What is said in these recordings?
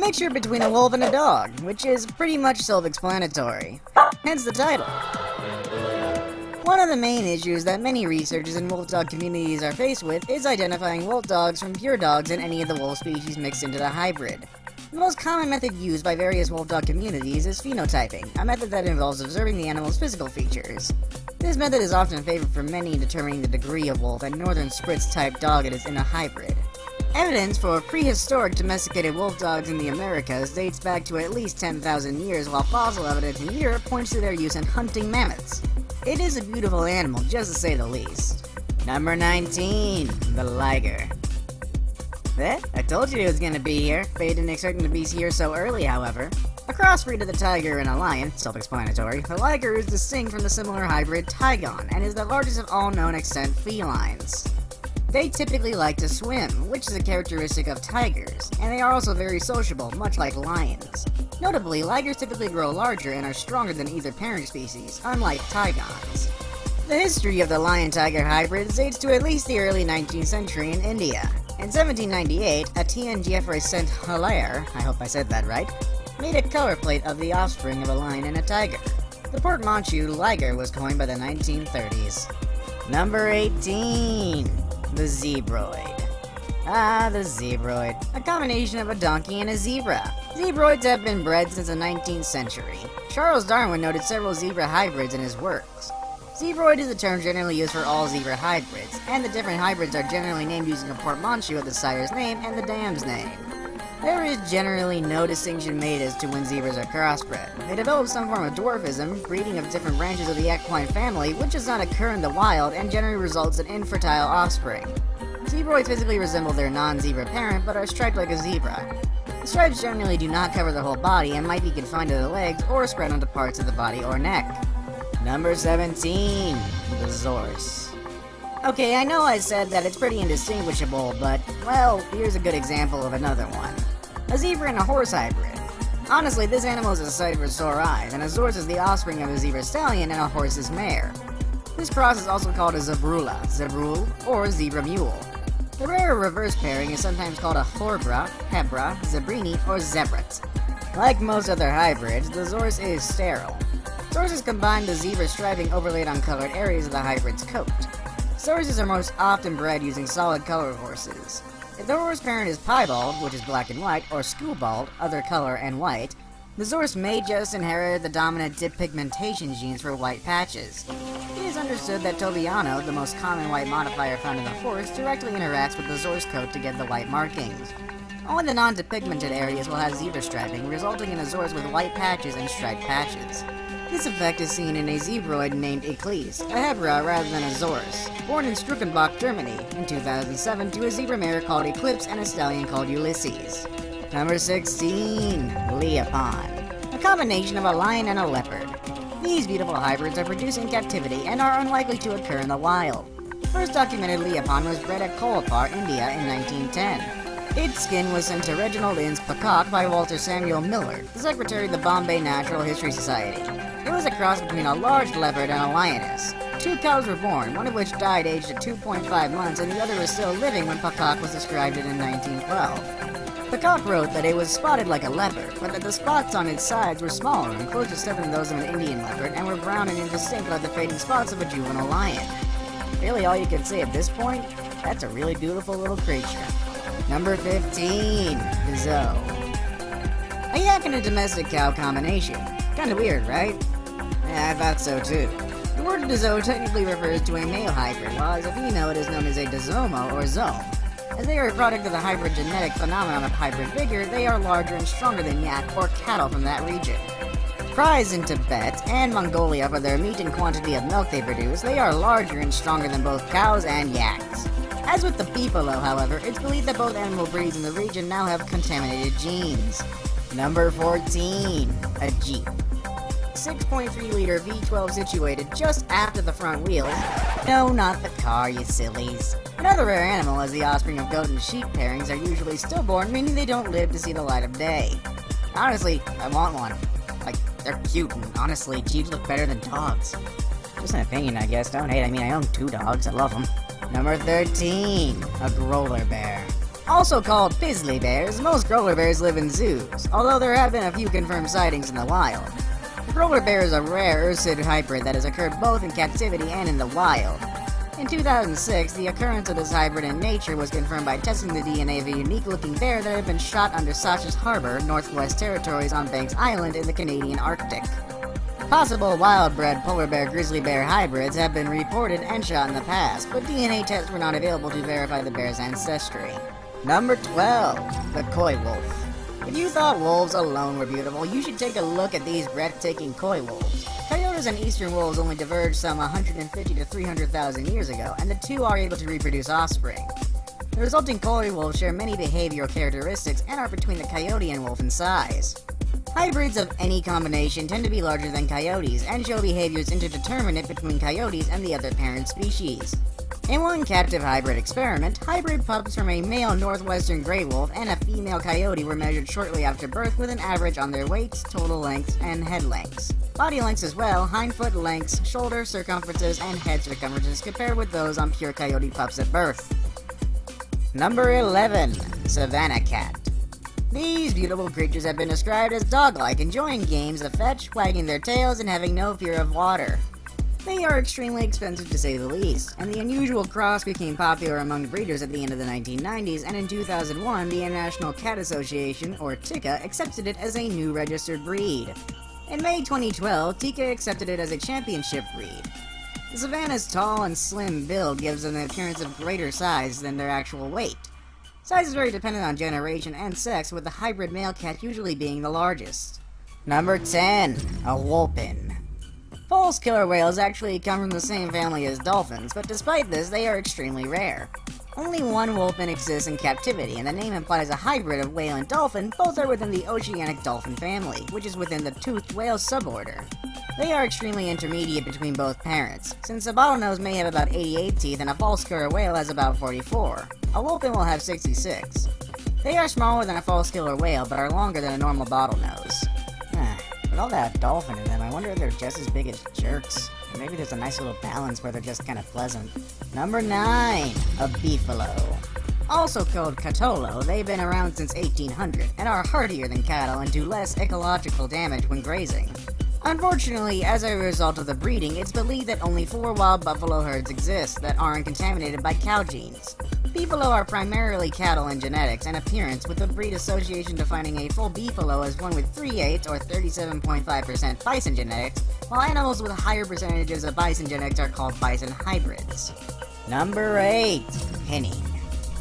mixture between a wolf and a dog, which is pretty much self-explanatory. Hence the title. One of the main issues that many researchers and wolf dog communities are faced with is identifying wolf dogs from pure dogs and any of the wolf species mixed into the hybrid. The most common method used by various wolf dog communities is phenotyping, a method that involves observing the animal's physical features. This method is often favored for many in determining the degree of wolf and northern Spitz type dog it is in a hybrid. Evidence for prehistoric domesticated wolf dogs in the Americas dates back to at least 10,000 years, while fossil evidence in Europe points to their use in hunting mammoths. It is a beautiful animal, just to say the least. Number 19, the liger. I told you he was gonna be here, but you didn't expect him to be here so early, however. A crossbreed of the tiger and a lion, self-explanatory, the liger is distinct from the similar hybrid tigon, and is the largest of all known extant felines. They typically like to swim, which is a characteristic of tigers, and they are also very sociable, much like lions. Notably, ligers typically grow larger and are stronger than either parent species, unlike tigons. The history of the lion-tiger hybrid dates to at least the early 19th century in India. In 1798, Etienne Geoffroy Saint-Hilaire, I hope I said that right, made a color plate of the offspring of a lion and a tiger. The portmanteau liger was coined by the 1930s. Number 18. The zebroid. The zebroid. A combination of a donkey and a zebra. Zebroids have been bred since the 19th century. Charles Darwin noted several zebra hybrids in his works. Zebroid is a term generally used for all zebra hybrids, and the different hybrids are generally named using a portmanteau of the sire's name and the dam's name. There is generally no distinction made as to when zebras are crossbred. They develop some form of dwarfism, breeding of different branches of the equine family, which does not occur in the wild and generally results in infertile offspring. Zebroids physically resemble their non-zebra parent, but are striped like a zebra. The stripes generally do not cover the whole body and might be confined to the legs or spread onto parts of the body or neck. Number 17. The zorse. Okay, I know I said that it's pretty indistinguishable, but, well, here's a good example of another one. A zebra and a horse hybrid. Honestly, this animal is a sight for sore eyes, and a zorse is the offspring of a zebra stallion and a horse's mare. This cross is also called a zebrula, zebrul, or zebra mule. The rare reverse pairing is sometimes called a horbra, hebra, zebrini, or zebrat. Like most other hybrids, the zorse is sterile. Zorses combine the zebra striping overlaid on colored areas of the hybrid's coat. Zorses are most often bred using solid color horses. If the horse parent is piebald, which is black and white, or skewbald, other color and white, the zorse may just inherit the dominant dip pigmentation genes for white patches. It is understood that Tobiano, the most common white modifier found in the horse, directly interacts with the zorse coat to get the white markings. Only the non-depigmented areas will have zebra striping, resulting in a zorse with white patches and striped patches. This effect is seen in a zebroid named Eclise, a hebra rather than a zorse, born in Struckenbach, Germany, in 2007 to a zebra mare called Eclipse and a stallion called Ulysses. Number 16. Leopon. A combination of a lion and a leopard. These beautiful hybrids are produced in captivity and are unlikely to occur in the wild. First documented Leopon was bred at Kolhapur, India in 1910. Its skin was sent to Reginald Innes Peacock by Walter Samuel Miller, the secretary of the Bombay Natural History Society. It was a cross between a large leopard and a lioness. Two cows were born, one of which died aged at 2.5 months and the other was still living when Peacock was described in 1912. Peacock wrote that it was spotted like a leopard, but that the spots on its sides were smaller and closer set than those of an Indian leopard and were brown and indistinct like the fading spots of a juvenile lion. Really all you can say at this point? That's a really beautiful little creature. Number 15. The Zoe. A yak and a domestic cow combination. Kinda weird, right? Yeah, I thought so too. The word Dazo technically refers to a male hybrid, while as a female it is known as a Dazomo or Zome. As they are a product of the hybrid genetic phenomenon of hybrid vigor, they are larger and stronger than yak or cattle from that region. Prized in Tibet and Mongolia for their meat and quantity of milk they produce, they are larger and stronger than both cows and yaks. As with the beefalo, however, it's believed that both animal breeds in the region now have contaminated genes. Number 14. A Jeep. 6.3-liter V12 situated just after the front wheels. No, not the car, you sillies. Another rare animal, as the offspring of goat and sheep pairings are usually stillborn, meaning they don't live to see the light of day. Honestly, I want one. Like, they're cute, and honestly, Jeeps look better than dogs. Just an opinion, I guess. Don't hate, I mean, I own 2 dogs. I love them. Number 13. A growler bear. Also called grizzly bears, most polar bears live in zoos, although there have been a few confirmed sightings in the wild. The polar bear is a rare Ursid hybrid that has occurred both in captivity and in the wild. In 2006, the occurrence of this hybrid in nature was confirmed by testing the DNA of a unique-looking bear that had been shot under Sachs Harbor, Northwest Territories on Banks Island in the Canadian Arctic. Possible wild-bred polar bear grizzly bear hybrids have been reported and shot in the past, but DNA tests were not available to verify the bear's ancestry. Number 12. The Koi Wolf. If you thought wolves alone were beautiful, you should take a look at these breathtaking koi wolves. Coyotes and eastern wolves only diverged some 150 to 300,000 years ago, and the two are able to reproduce offspring. The resulting koi wolves share many behavioral characteristics and are between the coyote and wolf in size. Hybrids of any combination tend to be larger than coyotes and show behaviors interdeterminate between coyotes and the other parent species. In one captive hybrid experiment, hybrid pups from a male northwestern gray wolf and a female coyote were measured shortly after birth with an average on their weights, total lengths, and head lengths. Body lengths as well, hind foot lengths, shoulder circumferences, and head circumferences compared with those on pure coyote pups at birth. Number 11. Savannah Cat. These beautiful creatures have been described as dog-like, enjoying games of fetch, wagging their tails, and having no fear of water. They are extremely expensive to say the least, and the unusual cross became popular among breeders at the end of the 1990s, and in 2001, the International Cat Association, or TICA, accepted it as a new registered breed. In May 2012, TICA accepted it as a championship breed. The Savannah's tall and slim build gives them an appearance of greater size than their actual weight. Size is very dependent on generation and sex, with the hybrid male cat usually being the largest. Number 10. A Wholphin. False killer whales actually come from the same family as dolphins, but despite this, they are extremely rare. Only one Wholphin exists in captivity, and the name implies a hybrid of whale and dolphin. Both are within the oceanic dolphin family, which is within the toothed whale suborder. They are extremely intermediate between both parents, since a bottlenose may have about 88 teeth and a false killer whale has about 44. A Wholphin will have 66. They are smaller than a false killer whale, but are longer than a normal bottlenose. With all that dolphin in them, I wonder if they're just as big as jerks. Or maybe there's a nice little balance where they're just kind of pleasant. Number 9. A Beefalo. Also called Catolo, they've been around since 1800 and are hardier than cattle and do less ecological damage when grazing. Unfortunately, as a result of the breeding, it's believed that only 4 wild buffalo herds exist that aren't contaminated by cow genes. Beefalo are primarily cattle in genetics and appearance, with the breed association defining a full beefalo as one with 3/8 or 37.5% bison genetics, while animals with higher percentages of bison genetics are called bison hybrids. Number 8. Hinny.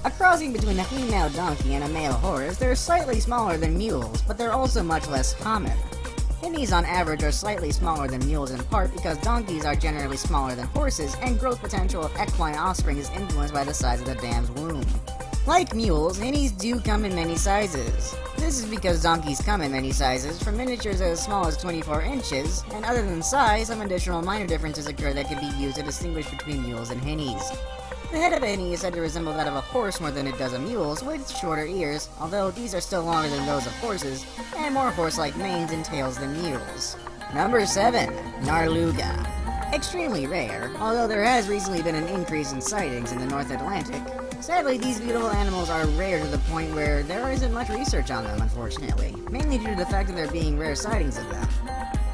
A crossing between a female donkey and a male horse, they're slightly smaller than mules, but they're also much less common. Hinnies on average are slightly smaller than mules in part because donkeys are generally smaller than horses, and growth potential of equine offspring is influenced by the size of the dam's womb. Like mules, hinnies do come in many sizes. This is because donkeys come in many sizes, from miniatures as small as 24 inches, and other than size, some additional minor differences occur that can be used to distinguish between mules and hinnies. The head of a hinny is said to resemble that of a horse more than it does a mule's, with shorter ears, although these are still longer than those of horses, and more horse-like manes and tails than mules. Number 7. Narluga. Extremely rare, although there has recently been an increase in sightings in the North Atlantic. Sadly, these beautiful animals are rare to the point where there isn't much research on them, unfortunately, mainly due to the fact that there being rare sightings of them.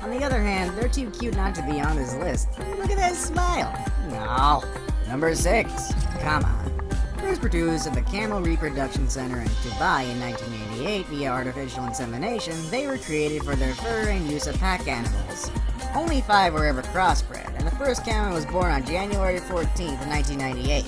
On the other hand, they're too cute not to be on this list. Look at that smile! No. Number 6. Kama. First produced at the Camel Reproduction Center in Dubai in 1988 via artificial insemination, they were created for their fur and use of pack animals. Only 5 were ever crossbred, and the first camel was born on January 14th, 1998.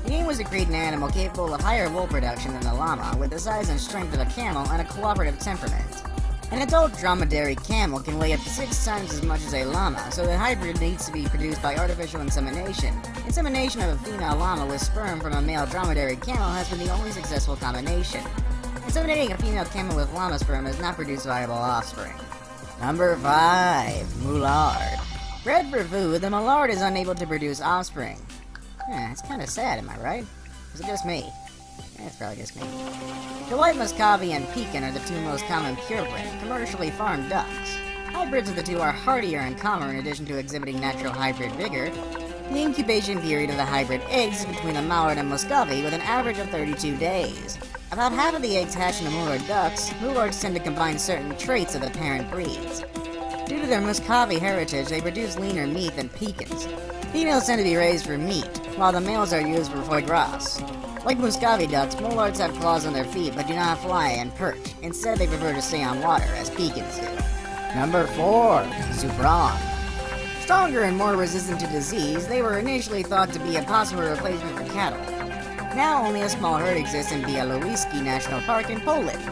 The aim was to create an animal capable of higher wool production than the llama, with the size and strength of a camel and a cooperative temperament. An adult dromedary camel can weigh up to 6 times as much as a llama, so the hybrid needs to be produced by artificial insemination. Insemination of a female llama with sperm from a male dromedary camel has been the only successful combination. Inseminating a female camel with llama sperm has not produced viable offspring. Number 5. Moulard. Bred for food, the Moulard is unable to produce offspring. It's kinda sad, am I right? Is it just me? It's probably just me. The white Muscovy and Pekin are the 2 most common purebred, commercially farmed ducks. Hybrids of the 2 are hardier and calmer in addition to exhibiting natural hybrid vigor. The incubation period of the hybrid eggs is between a mallard and muscovy with an average of 32 days. About half of the eggs hatch into Mullard ducks. Mullards tend to combine certain traits of the parent breeds. Due to their muscovy heritage, they produce leaner meat than pecans. Females tend to be raised for meat, while the males are used for foie gras. Like muscovy ducks, Mullards have claws on their feet but do not fly and perch. Instead, they prefer to stay on water, as pecans do. Number 4. Zubron. Stronger and more resistant to disease, they were initially thought to be a possible replacement for cattle. Now only a small herd exists in Białowieski National Park in Poland.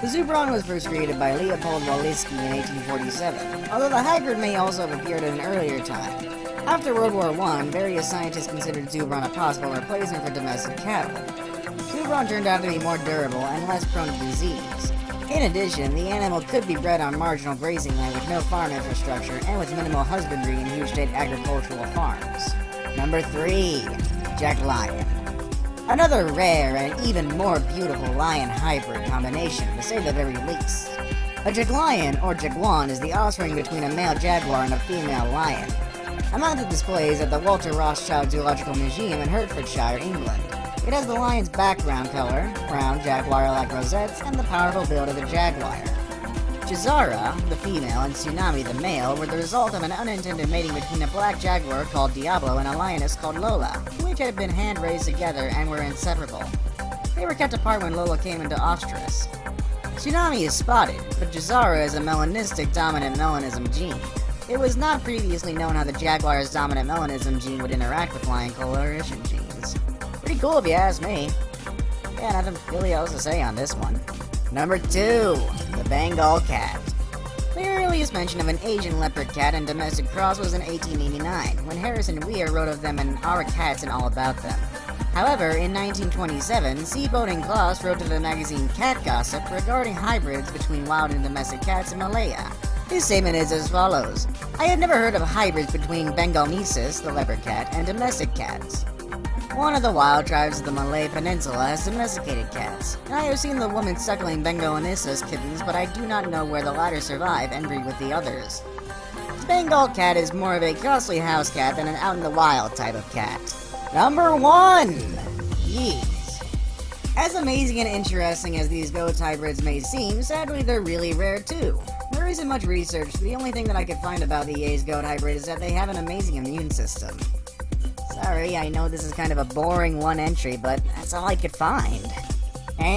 The Zubron was first created by Leopold Waliski in 1847, although the hybrid may also have appeared at an earlier time. After World War I, various scientists considered Zubron a possible replacement for domestic cattle. Zubron turned out to be more durable and less prone to disease. In addition, the animal could be bred on marginal grazing land with no farm infrastructure and with minimal husbandry in huge state agricultural farms. Number 3. Jack Lion. Another rare and even more beautiful lion hybrid combination, to say the very least. A Jaglion, or Jaguan, is the offspring between a male jaguar and a female lion. A mounted display is at the Walter Rothschild Zoological Museum in Hertfordshire, England. It has the lion's background color, brown jaguar-like rosettes, and the powerful build of the jaguar. Jazara, the female, and Tsunami, the male, were the result of an unintended mating between a black jaguar called Diablo and a lioness called Lola, which had been hand-raised together and were inseparable. They were kept apart when Lola came into ostrus. Tsunami is spotted, but Jazara is a melanistic dominant melanism gene. It was not previously known how the jaguar's dominant melanism gene would interact with lion coloration genes. Pretty cool if you ask me. Yeah, nothing really else to say on this one. Number 2. The Bengal cat. The earliest mention of an Asian leopard cat and domestic cross was in 1889, when Harrison Weir wrote of them in Our Cats and All About Them. However, in 1927, Seaboat and Kloss wrote to the magazine Cat Gossip regarding hybrids between wild and domestic cats in Malaya. His statement is as follows: I had never heard of hybrids between Bengalnesis, the leopard cat, and domestic cats. One of the wild tribes of the Malay Peninsula has domesticated cats, and I have seen the woman suckling Bengalnesis kittens, but I do not know where the latter survive and breed with the others. The Bengal cat is more of a costly house cat than an out-in-the-wild type of cat. Number 1! Yeez. As amazing and interesting as these goat hybrids may seem, sadly they're really rare too. There isn't much research, the only thing that I could find about the Yeez goat hybrid is that they have an amazing immune system. Sorry, I know this is kind of a boring one entry, but that's all I could find. And